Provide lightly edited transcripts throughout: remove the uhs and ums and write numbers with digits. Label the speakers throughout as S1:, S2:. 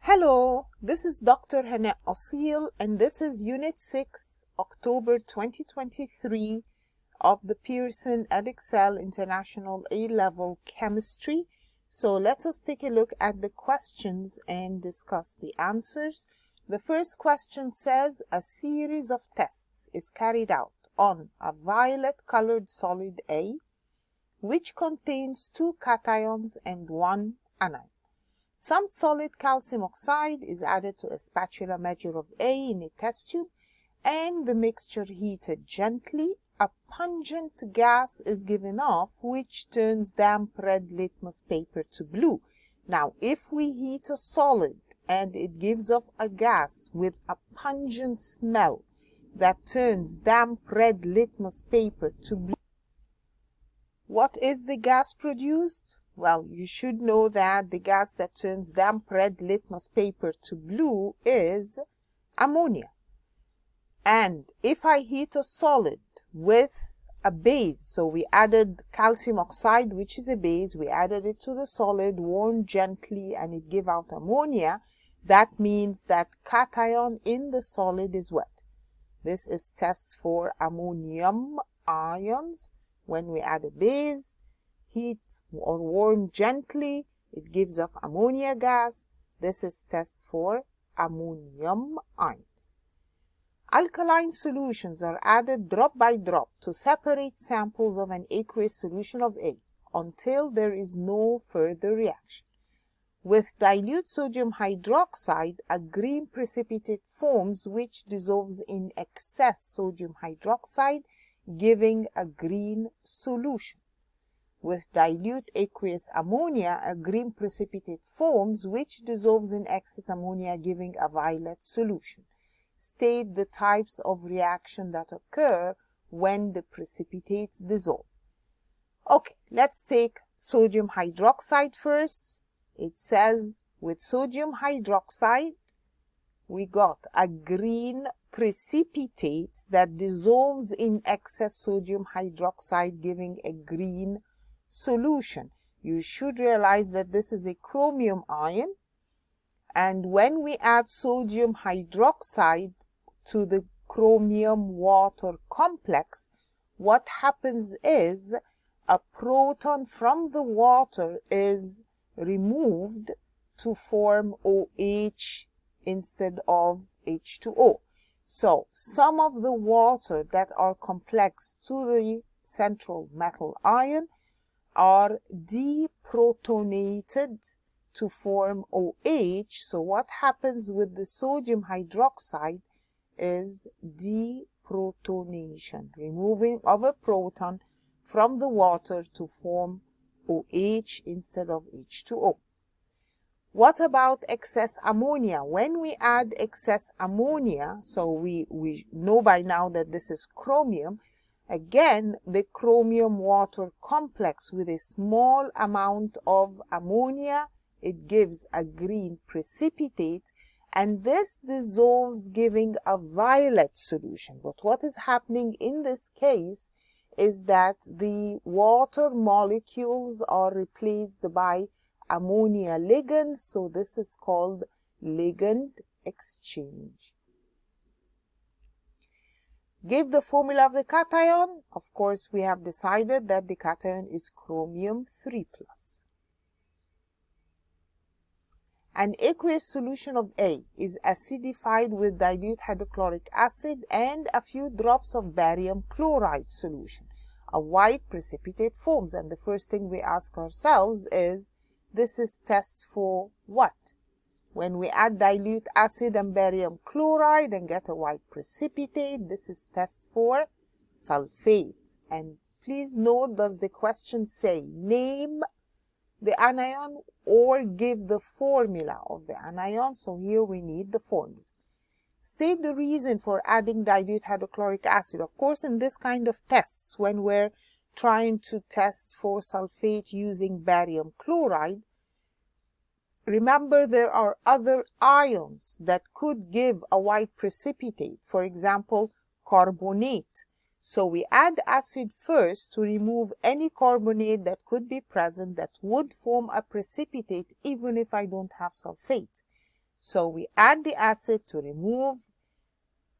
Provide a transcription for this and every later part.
S1: Hello, this is Dr. Hanaa Assil, and this is Unit 6, October 2023 of the Pearson Edexcel International A-Level Chemistry. So let us take a look at the questions and discuss the answers. The first question says, a series of tests is carried out on a violet-colored solid A, which contains 2 cations and 1 anion. Some solid calcium oxide is added to a spatula measure of A in a test tube, and the mixture heated gently. A pungent gas is given off, which turns damp red litmus paper to blue. Now, if we heat a solid and it gives off a gas with a pungent smell that turns damp red litmus paper to blue, what is the gas produced? Well, you should know that the gas that turns damp red litmus paper to blue is ammonia. And if I heat a solid with a base, so we added calcium oxide, which is a base, we added it to the solid, warmed gently, and it gave out ammonia, that means that cation in the solid is wet. This is test for ammonium ions. When we add a base, heat or warm gently, it gives off ammonia gas. This is test for ammonium ions. Alkaline solutions are added drop by drop to separate samples of an aqueous solution of A until there is no further reaction. With dilute sodium hydroxide, a green precipitate forms which dissolves in excess sodium hydroxide, giving a green solution. With dilute aqueous ammonia, a green precipitate forms which dissolves in excess ammonia, giving a violet solution. State the types of reaction that occur when the precipitates dissolve. Okay, let's take sodium hydroxide first. It says with sodium hydroxide, we got a green precipitate that dissolves in excess sodium hydroxide, giving a green solution. You should realize that this is a chromium ion, and when we add sodium hydroxide to the chromium water complex, what happens is a proton from the water is removed to form OH instead of H2O. So some of the water that are complex to the central metal ion are deprotonated to form OH. So what happens with the sodium hydroxide is deprotonation, removing of a proton from the water to form OH instead of H2O. What about excess ammonia? When we add excess ammonia, so we know by now that this is chromium. Again, the chromium water complex with a small amount of ammonia, it gives a green precipitate, and this dissolves, giving a violet solution. But what is happening in this case is that the water molecules are replaced by ammonia ligands, so this is called ligand exchange. Give the formula of the cation. Of course, we have decided that the cation is chromium 3+. An aqueous solution of A is acidified with dilute hydrochloric acid and a few drops of barium chloride solution. A white precipitate forms, and the first thing we ask ourselves is, this is test for what? When we add dilute acid and barium chloride and get a white precipitate, this is test for sulfate. And please note, does the question say name the anion or give the formula of the anion? So here we need the formula. State the reason for adding dilute hydrochloric acid. Of course, in this kind of tests, when we're trying to test for sulfate using barium chloride, remember there are other ions that could give a white precipitate, for example, carbonate. So we add acid first to remove any carbonate that could be present that would form a precipitate even if I don't have sulfate. So we add the acid to remove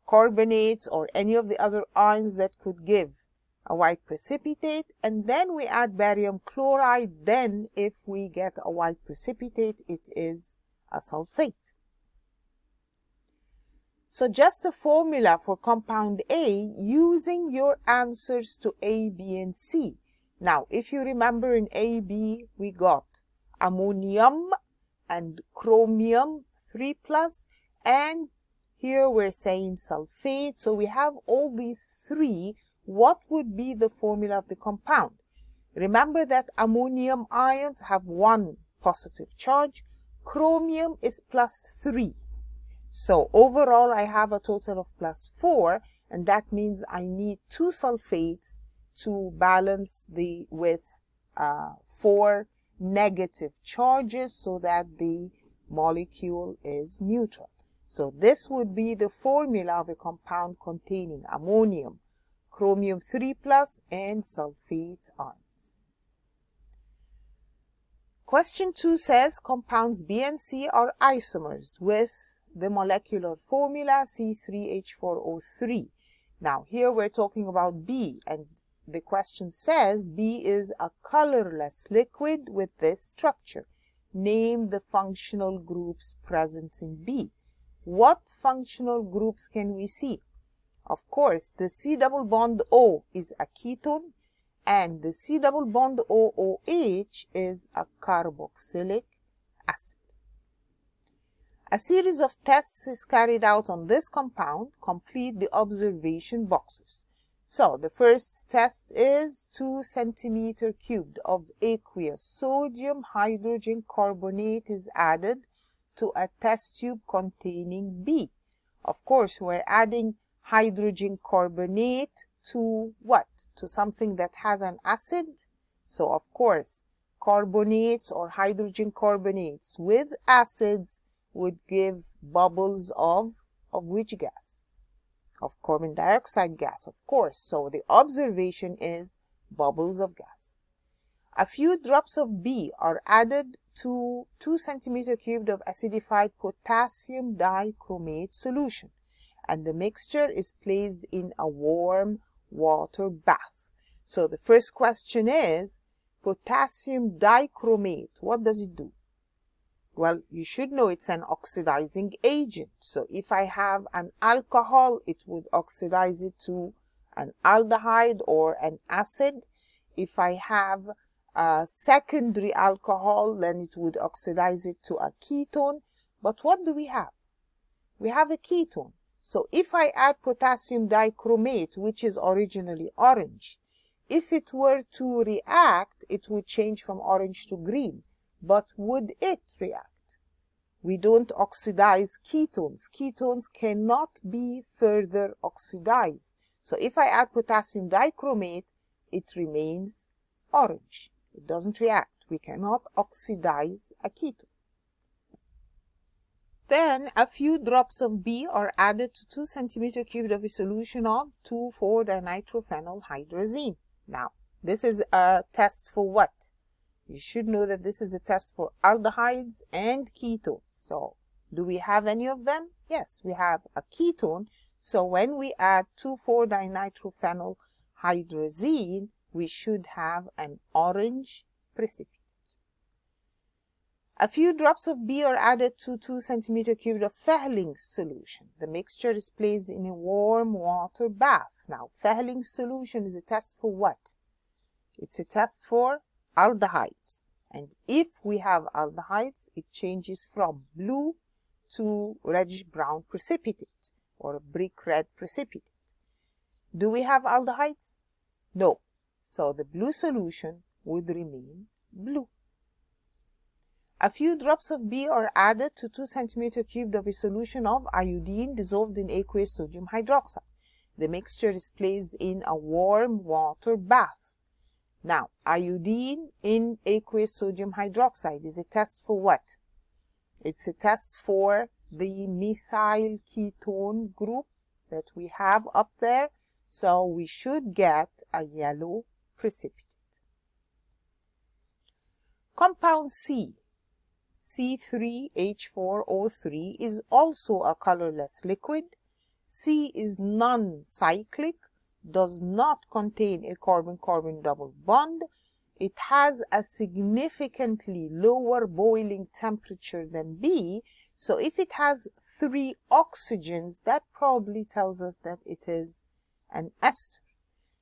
S1: carbonates or any of the other ions that could give a white precipitate, and then we add barium chloride. Then if we get a white precipitate, it is a sulfate. So just a formula for compound A using your answers to A, B, and C. Now, if you remember in A, B, we got ammonium and chromium 3+, and here we're saying sulfate. So we have all these three. What would be the formula of the compound? Remember that ammonium ions have 1 positive charge. Chromium is +3. So overall, I have a total of +4, and that means I need 2 sulfates to balance with 4 negative charges so that the molecule is neutral. So this would be the formula of a compound containing ammonium, chromium 3+, and sulfate ions. Question 2 says compounds B and C are isomers with the molecular formula C3H4O3. Now here we're talking about B, and the question says B is a colorless liquid with this structure. Name the functional groups present in B. What functional groups can we see? Of course, the C double bond O is a ketone, and the C double bond OOH is a carboxylic acid. A series of tests is carried out on this compound. Complete the observation boxes. So the first test is 2 centimeter cubed of aqueous sodium hydrogen carbonate is added to a test tube containing B. Of course, we're adding hydrogen carbonate to what? To something that has an acid. So of course, carbonates or hydrogen carbonates with acids would give bubbles of which gas? Of carbon dioxide gas, of course. So the observation is bubbles of gas. A few drops of B are added to 2 centimeter cubed of acidified potassium dichromate solution, and the mixture is placed in a warm water bath. So the first question is potassium dichromate. What does it do? Well, you should know it's an oxidizing agent. So if I have an alcohol, it would oxidize it to an aldehyde or an acid. If I have a secondary alcohol, then it would oxidize it to a ketone. But what do we have? We have a ketone. So if I add potassium dichromate, which is originally orange, if it were to react, it would change from orange to green. But would it react? We don't oxidize ketones. Ketones cannot be further oxidized. So if I add potassium dichromate, it remains orange. It doesn't react. We cannot oxidize a ketone. Then a few drops of B are added to 2 centimeter cubed of a solution of 2,4-dinitrophenylhydrazine. Now, this is a test for what? You should know that this is a test for aldehydes and ketones. So, do we have any of them? Yes, we have a ketone. So, when we add 2,4-dinitrophenylhydrazine, we should have an orange precipitate. A few drops of B are added to 2 centimeter cubed of Fehling's solution. The mixture is placed in a warm water bath. Now, Fehling's solution is a test for what? It's a test for aldehydes. And if we have aldehydes, it changes from blue to reddish-brown precipitate or a brick red precipitate. Do we have aldehydes? No. So the blue solution would remain blue. A few drops of B are added to 2 centimeter cubed of a solution of iodine dissolved in aqueous sodium hydroxide. The mixture is placed in a warm water bath. Now, iodine in aqueous sodium hydroxide is a test for what? It's a test for the methyl ketone group that we have up there. So we should get a yellow precipitate. Compound C. C3H4O3 is also a colorless liquid. C is non-cyclic, does not contain a carbon-carbon double bond. It has a significantly lower boiling temperature than B. So if it has 3 oxygens, that probably tells us that it is an ester.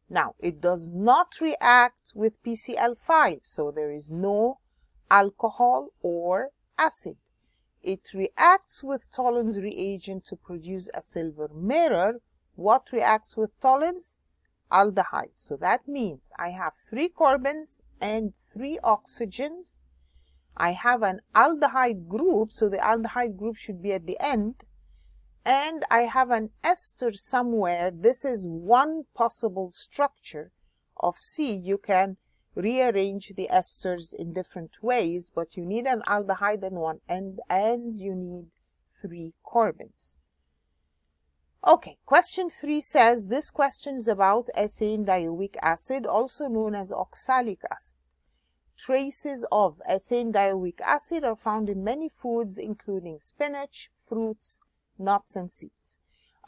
S1: Now, it does not react with PCl5, so there is no alcohol or acid. It reacts with Tollens reagent to produce a silver mirror. What reacts with Tollens? Aldehyde. So that means I have 3 carbons and 3 oxygens. I have an aldehyde group, so the aldehyde group should be at the end. And I have an ester somewhere. This is one possible structure of C. You can rearrange the esters in different ways, but you need an aldehyde on one end and you need 3 carbons. Okay, question 3 says, this question is about ethane dioic acid, also known as oxalic acid. Traces of ethane dioic acid are found in many foods, including spinach, fruits, nuts, and seeds.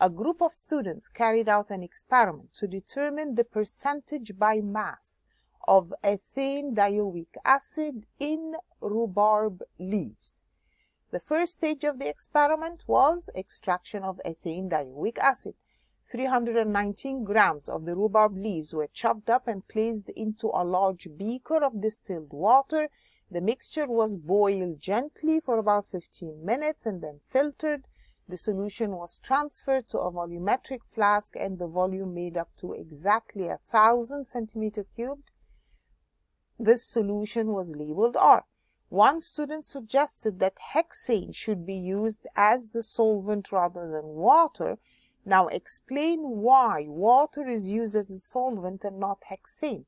S1: A group of students carried out an experiment to determine the percentage by mass of ethane dioic acid in rhubarb leaves. The first stage of the experiment was extraction of ethane dioic acid. 319 grams of the rhubarb leaves were chopped up and placed into a large beaker of distilled water. The mixture was boiled gently for about 15 minutes and then filtered. The solution was transferred to a volumetric flask and the volume made up to exactly 1,000 centimeter cubed. This solution was labeled R. One student suggested that hexane should be used as the solvent rather than water. Now explain why water is used as a solvent and not hexane.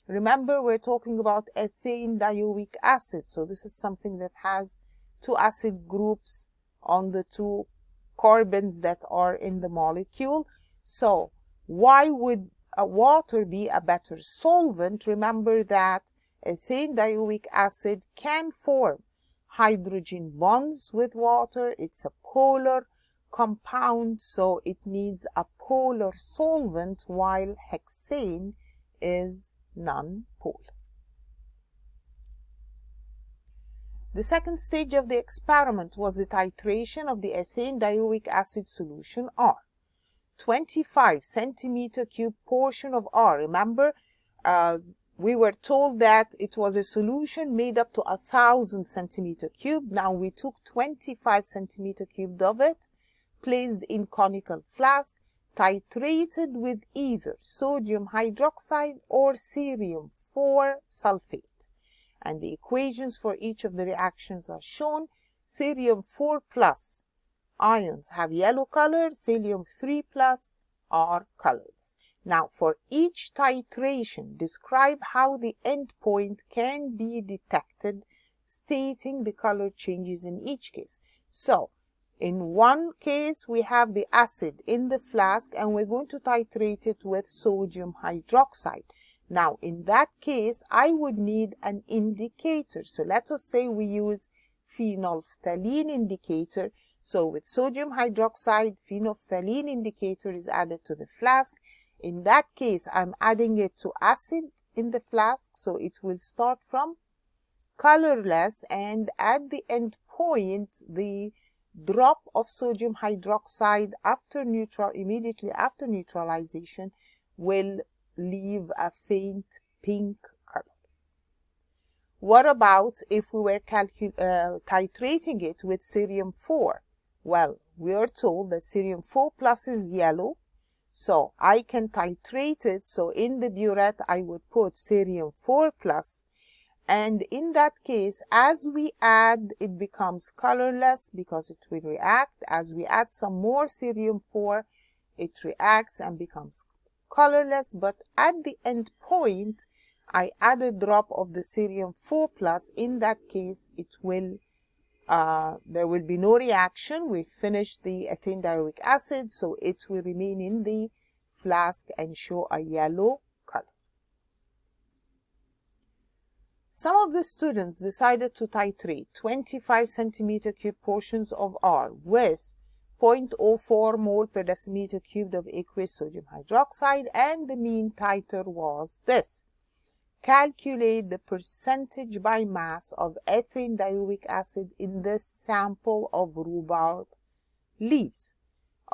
S1: Remember, we're talking about ethane dioic acid, so this is something that has 2 acid groups on the 2 carbons that are in the molecule. So why would water be a better solvent? Remember that ethane dioic acid can form hydrogen bonds with water. It's a polar compound, so it needs a polar solvent, while hexane is non-polar. The second stage of the experiment was the titration of the ethane dioic acid solution R. 25 centimeter cube portion of R. Remember, we were told that it was a solution made up to 1,000 centimeter cube. Now we took 25 centimeter cubed of it, placed in conical flask, titrated with either sodium hydroxide or cerium 4 sulfate. And the equations for each of the reactions are shown. Cerium 4 plus ions have yellow color, cerium 3 plus are colorless. Now for each titration, describe how the endpoint can be detected, stating the color changes in each case. So in one case, we have the acid in the flask and we're going to titrate it with sodium hydroxide. Now, in that case, I would need an indicator. So let us say we use phenolphthalein indicator. So with sodium hydroxide, phenolphthalein indicator is added to the flask. In that case, I'm adding it to acid in the flask. So it will start from colorless, and at the end point, the drop of sodium hydroxide immediately after neutralization will leave a faint pink color. What about if we were titrating it with cerium 4? Well, we are told that cerium 4 plus is yellow, so I can titrate it. So in the burette, I would put cerium 4 plus, and in that case, as we add, it becomes colorless because it will react. As we add some more cerium 4, it reacts and becomes colorless, but at the end point, I add a drop of the cerium 4 plus. In that case, it will there will be no reaction. We finished the ethane dioic acid, so it will remain in the flask and show a yellow color. Some of the students decided to titrate 25 centimeter cube portions of R with 0.04 mole per decimeter cubed of aqueous sodium hydroxide, and the mean titer was this. Calculate the percentage by mass of ethane dioic acid in this sample of rhubarb leaves.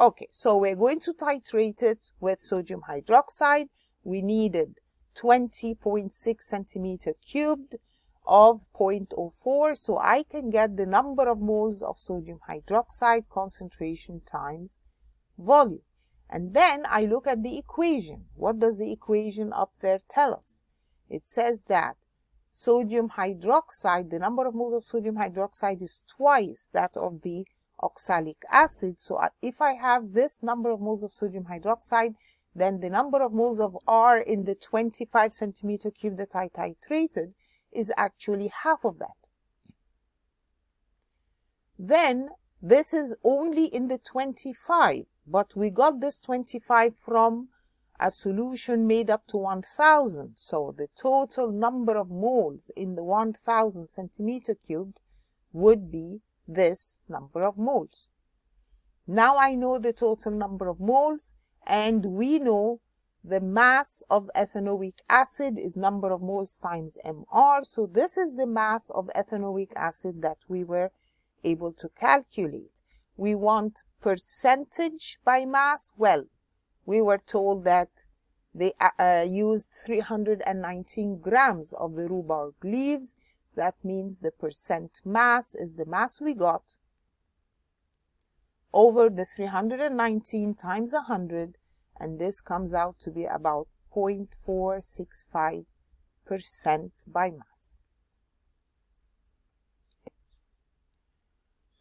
S1: Okay, so we're going to titrate it with sodium hydroxide. We needed 20.6 centimeter cubed of 0.04, so I can get the number of moles of sodium hydroxide concentration times volume. And then I look at the equation. What does the equation up there tell us? It says that sodium hydroxide, the number of moles of sodium hydroxide is twice that of the oxalic acid. So if I have this number of moles of sodium hydroxide, then the number of moles of R in the 25 centimeter cube that I titrated is actually half of that. Then this is only in the 25, but we got this 25 from a solution made up to 1000. So the total number of moles in the 1000 centimeter cubed would be this number of moles. Now I know the total number of moles, and we know the mass of ethanoic acid is number of moles times mR. So this is the mass of ethanoic acid that we were able to calculate. We want percentage by mass. Well, we were told that they used 319 grams of the rhubarb leaves. So that means the percent mass is the mass we got over the 319 times 100, and this comes out to be about 0.465% by mass.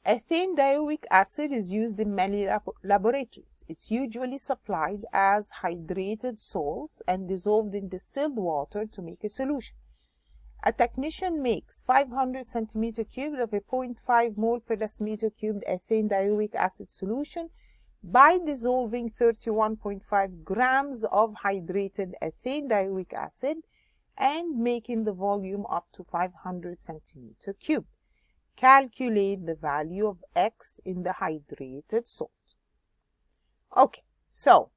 S1: Ethane dioic acid is used in many laboratories. It's usually supplied as hydrated salts and dissolved in distilled water to make a solution. A technician makes 500 centimeter cubed of a 0.5 mole per decimeter cubed ethane dioic acid solution by dissolving 31.5 grams of hydrated ethane dioic acid and making the volume up to 500 centimeter cubed. Calculate the value of X in the hydrated salt. Okay, so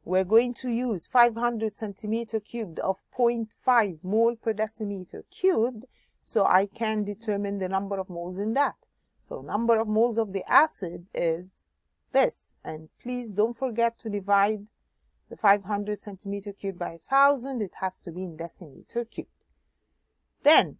S1: we're going to use 500 centimeter cubed of 0.5 mole per decimeter cubed, so I can determine the number of moles in that. So number of moles of the acid is this, and please don't forget to divide the 500 centimeter cubed by 1000. It has to be in decimeter cubed. Then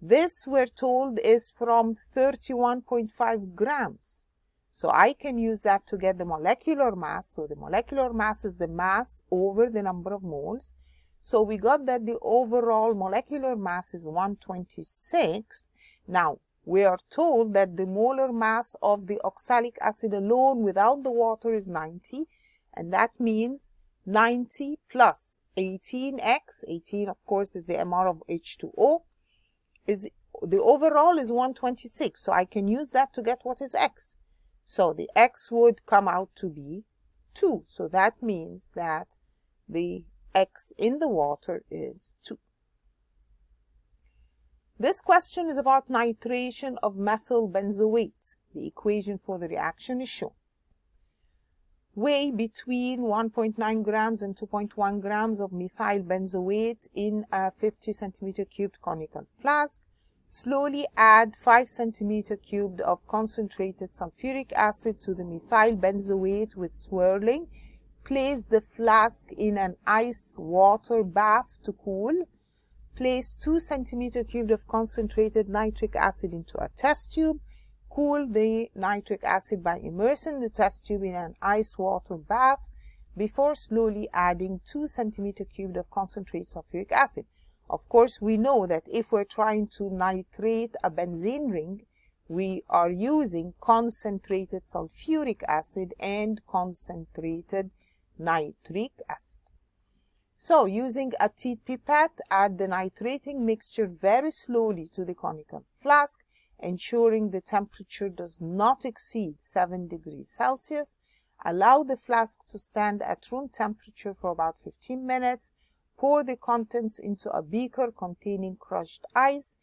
S1: this, we're told, is from 31.5 grams. So I can use that to get the molecular mass. So the molecular mass is the mass over the number of moles. So we got that the overall molecular mass is 126. Now, we are told that the molar mass of the oxalic acid alone without the water is 90. And that means 90 plus 18x, 18 of course is the MR of H2O, is the overall is 126. So I can use that to get what is X. So the X would come out to be 2. So that means that the X in the water is 2. This question is about nitration of methyl benzoate. The equation for the reaction is shown. Weigh between 1.9 grams and 2.1 grams of methyl benzoate in a 50 centimeter cubed conical flask. Slowly add 5 centimeter cubed of concentrated sulfuric acid to the methyl benzoate with swirling. Place the flask in an ice water bath to cool. Place 2 centimeter cubed of concentrated nitric acid into a test tube. Cool the nitric acid by immersing the test tube in an ice water bath before slowly adding 2 centimeter cubed of concentrated sulfuric acid. Of course, we know that if we're trying to nitrate a benzene ring, we are using concentrated sulfuric acid and concentrated nitric acid. So, using a teat pipette, add the nitrating mixture very slowly to the conical flask, ensuring the temperature does not exceed 7 degrees Celsius. Allow the flask to stand at room temperature for about 15 minutes. Pour the contents into a beaker containing crushed ice.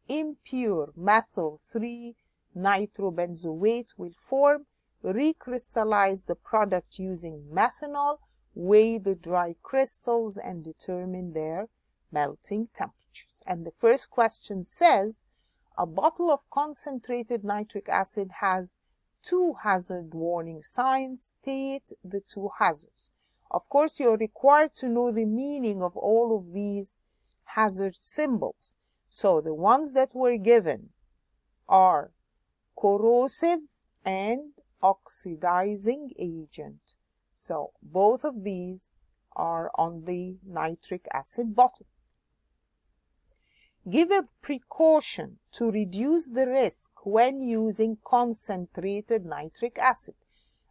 S1: Impure methyl 3-nitrobenzoate will form. Recrystallize the product using methanol. Weigh the dry crystals and determine their melting temperatures. And the first question says, a bottle of concentrated nitric acid has 2 hazard warning signs. State the 2 hazards. Of course, you're required to know the meaning of all of these hazard symbols. So the ones that were given are corrosive and oxidizing agent. So both of these are on the nitric acid bottle. Give a precaution to reduce the risk when using concentrated nitric acid.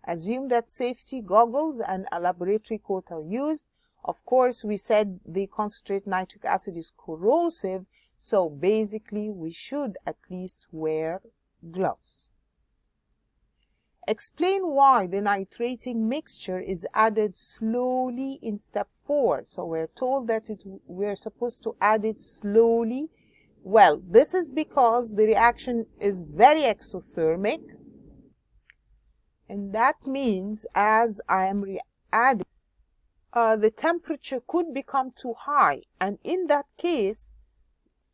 S1: Assume that safety goggles and a laboratory coat are used. Of course, we said the concentrated nitric acid is corrosive, so basically we should at least wear gloves. Explain why the nitrating mixture is added slowly in step 4. So we're told that we're supposed to add it slowly. Well, this is because the reaction is very exothermic. And that means as I am adding, the temperature could become too high. And in that case,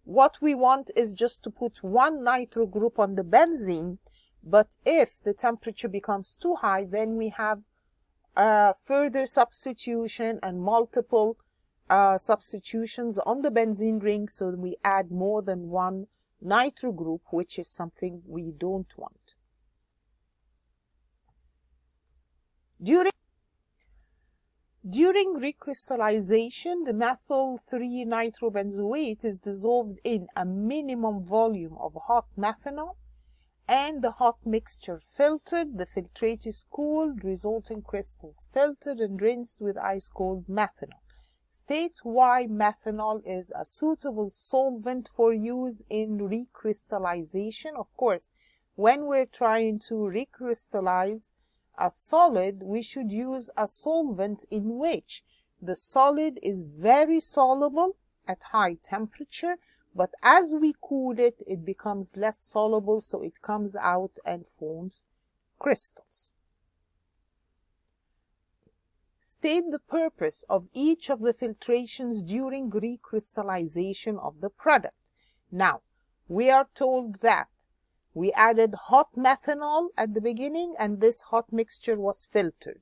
S1: what we want is just to put one nitro group on the benzene. But if the temperature becomes too high, then we have further substitution and multiple substitutions on the benzene ring. So we add more than one nitro group, which is something we don't want. During recrystallization, the methyl 3-nitrobenzoate is dissolved in a minimum volume of hot methanol, and the hot mixture filtered. The filtrate is cooled, resulting crystals filtered and rinsed with ice-cold methanol. State why methanol is a suitable solvent for use in recrystallization. Of course, when we're trying to recrystallize a solid, we should use a solvent in which the solid is very soluble at high temperature, but as we cool it, it becomes less soluble, so it comes out and forms crystals. State the purpose of each of the filtrations during recrystallization of the product. Now, we are told that we added hot methanol at the beginning, and this hot mixture was filtered.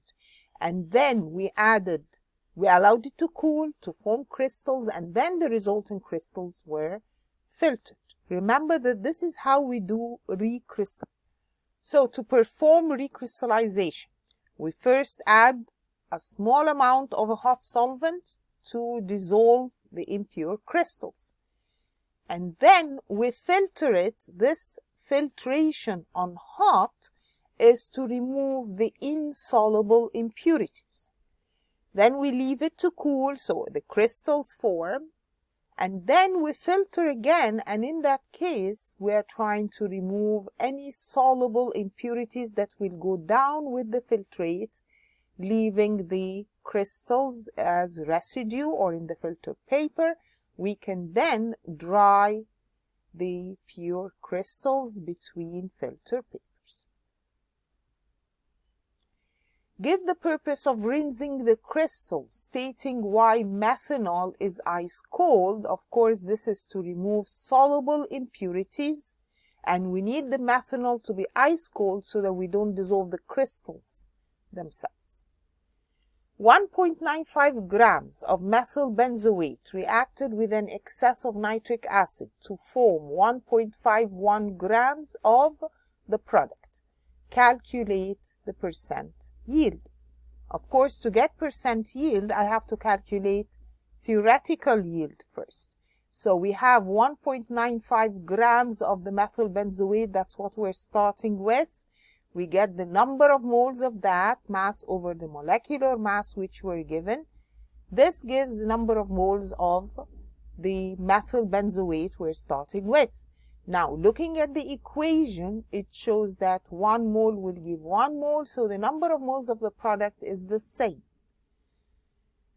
S1: And then we allowed it to cool to form crystals, and then the resulting crystals were filtered. Remember that this is how we do recrystallization. So to perform recrystallization, we first add a small amount of a hot solvent to dissolve the impure crystals. And then we filter it. This filtration on hot is to remove the insoluble impurities. Then we leave it to cool so the crystals form, and then we filter again, and in that case we are trying to remove any soluble impurities that will go down with the filtrate, leaving the crystals as residue or in the filter paper. We can then dry the pure crystals between filter papers. Give the purpose of rinsing the crystals, stating why methanol is ice cold. Of course, this is to remove soluble impurities, and we need the methanol to be ice cold so that we don't dissolve the crystals themselves. 1.95 grams of methyl benzoate reacted with an excess of nitric acid to form 1.51 grams of the product. Calculate the percent yield. Of course, to get percent yield, I have to calculate theoretical yield first. So we have 1.95 grams of the methyl benzoate. That's what we're starting with. We get the number of moles of that, mass over the molecular mass which were given. This gives the number of moles of the methyl benzoate we're starting with. Now, looking at the equation, it shows that 1 mole will give 1 mole, so the number of moles of the product is the same.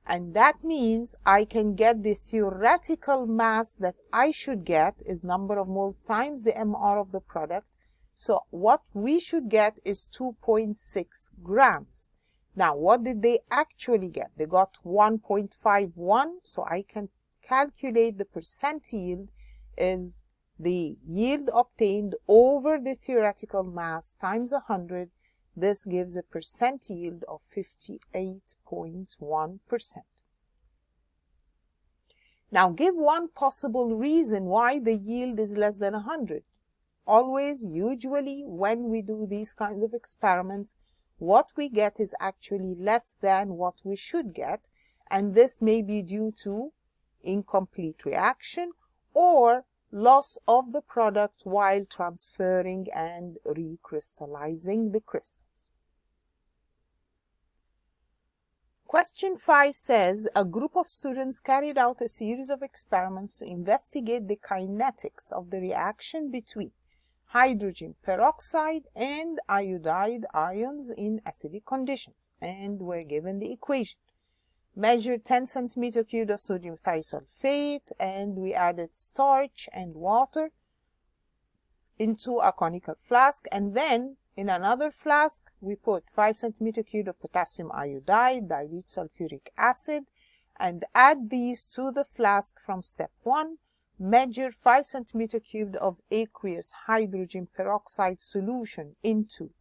S1: And that means I can get the theoretical mass that I should get is number of moles times the MR of the product. So what we should get is 2.6 grams. Now, what did they actually get? They got 1.51, so I can calculate the percent yield is the yield obtained over the theoretical mass times 100. This gives a percent yield of 58.1%. Now, give one possible reason why the yield is less than 100. Always, usually, when we do these kinds of experiments, what we get is actually less than what we should get, and this may be due to incomplete reaction or loss of the product while transferring and recrystallizing the crystals. Question 5 says, a group of students carried out a series of experiments to investigate the kinetics of the reaction between hydrogen peroxide and iodide ions in acidic conditions, and were given the equation. Measure 10 centimeter cubed of sodium thiosulfate, and we added starch and water into a conical flask, and then in another flask we put 5 centimeter cubed of potassium iodide, dilute sulfuric acid, and add these to the flask from step 1. Measure 5 centimeter cubed of aqueous hydrogen peroxide solution into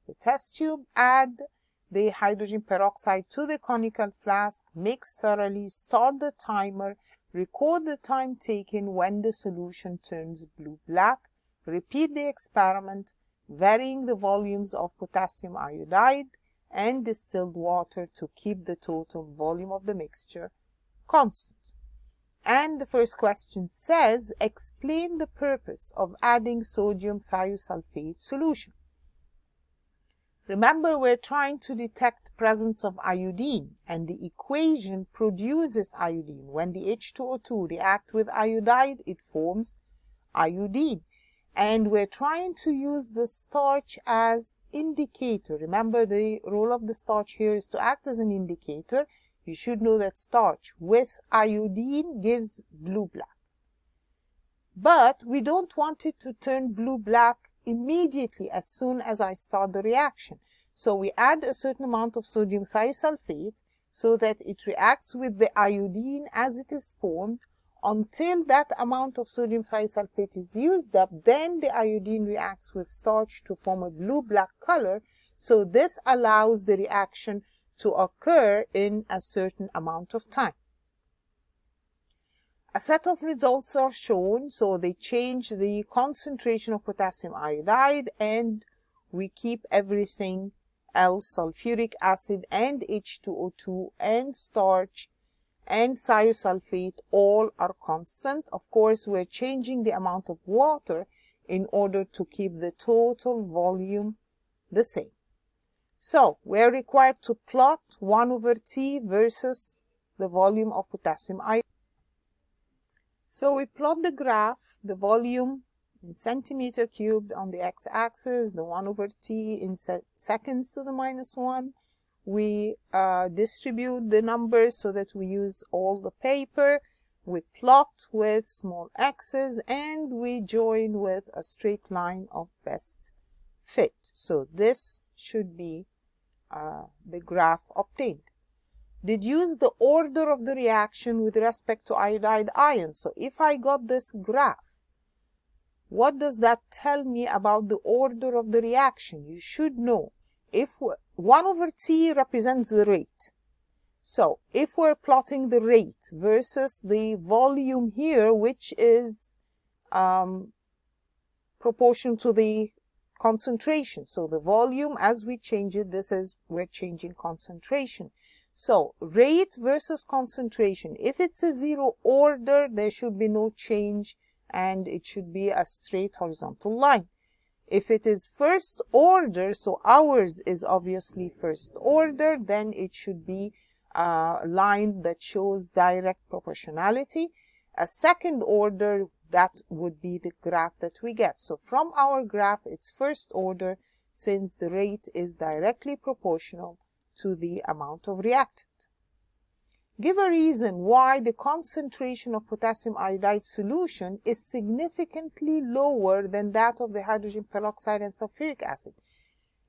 S1: the test tube, add the hydrogen peroxide to the conical flask, mix thoroughly, start the timer, record the time taken when the solution turns blue-black, repeat the experiment, varying the volumes of potassium iodide and distilled water to keep the total volume of the mixture constant. And the first question says, explain the purpose of adding sodium thiosulfate solution. Remember, we're trying to detect presence of iodine, and the equation produces iodine. When the H2O2 reacts with iodide, it forms iodine. And we're trying to use the starch as indicator. Remember, the role of the starch here is to act as an indicator. You should know that starch with iodine gives blue-black. But we don't want it to turn blue-black immediately as soon as I start the reaction. So we add a certain amount of sodium thiosulfate so that it reacts with the iodine as it is formed. Until that amount of sodium thiosulfate is used up, then the iodine reacts with starch to form a blue-black color. So this allows the reaction to occur in a certain amount of time. A set of results are shown, so they change the concentration of potassium iodide and we keep everything else, sulfuric acid and H2O2 and starch and thiosulfate, all are constant. Of course, we're changing the amount of water in order to keep the total volume the same. So we're required to plot 1/T versus the volume of potassium iodide. So we plot the graph, the volume in centimeter cubed on the x-axis, the 1/T in seconds to the -1. We distribute the numbers so that we use all the paper. We plot with small x's and we join with a straight line of best fit. So this should be the graph obtained. Deduce the order of the reaction with respect to iodide ions. So if I got this graph, what does that tell me about the order of the reaction? You should know. If 1/T represents the rate. So if we're plotting the rate versus the volume here, which is proportional to the concentration. So the volume, as we change it, we're changing concentration. So rate versus concentration. If it's a zero order, there should be no change and it should be a straight horizontal line. If it is first order, so ours is obviously first order, then it should be a line that shows direct proportionality. A second order, that would be the graph that we get. So from our graph, it's first order since the rate is directly proportional to the amount of reactant. give a reason why the concentration of potassium iodide solution is significantly lower than that of the hydrogen peroxide and sulfuric acid.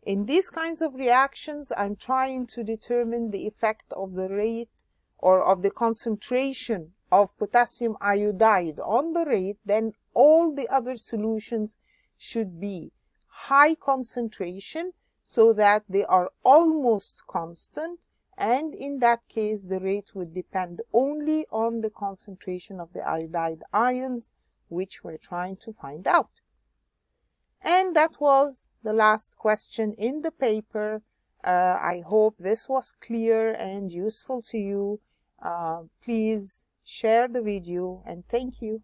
S1: In these kinds of reactions, I'm trying to determine the effect of the rate or of the concentration of potassium iodide on the rate. Then all the other solutions should be high concentration so that they are almost constant, and in that case the rate would depend only on the concentration of the iodide ions, which we're trying to find out. And that was the last question in the paper. I hope this was clear and useful to you. Please share the video, and thank you.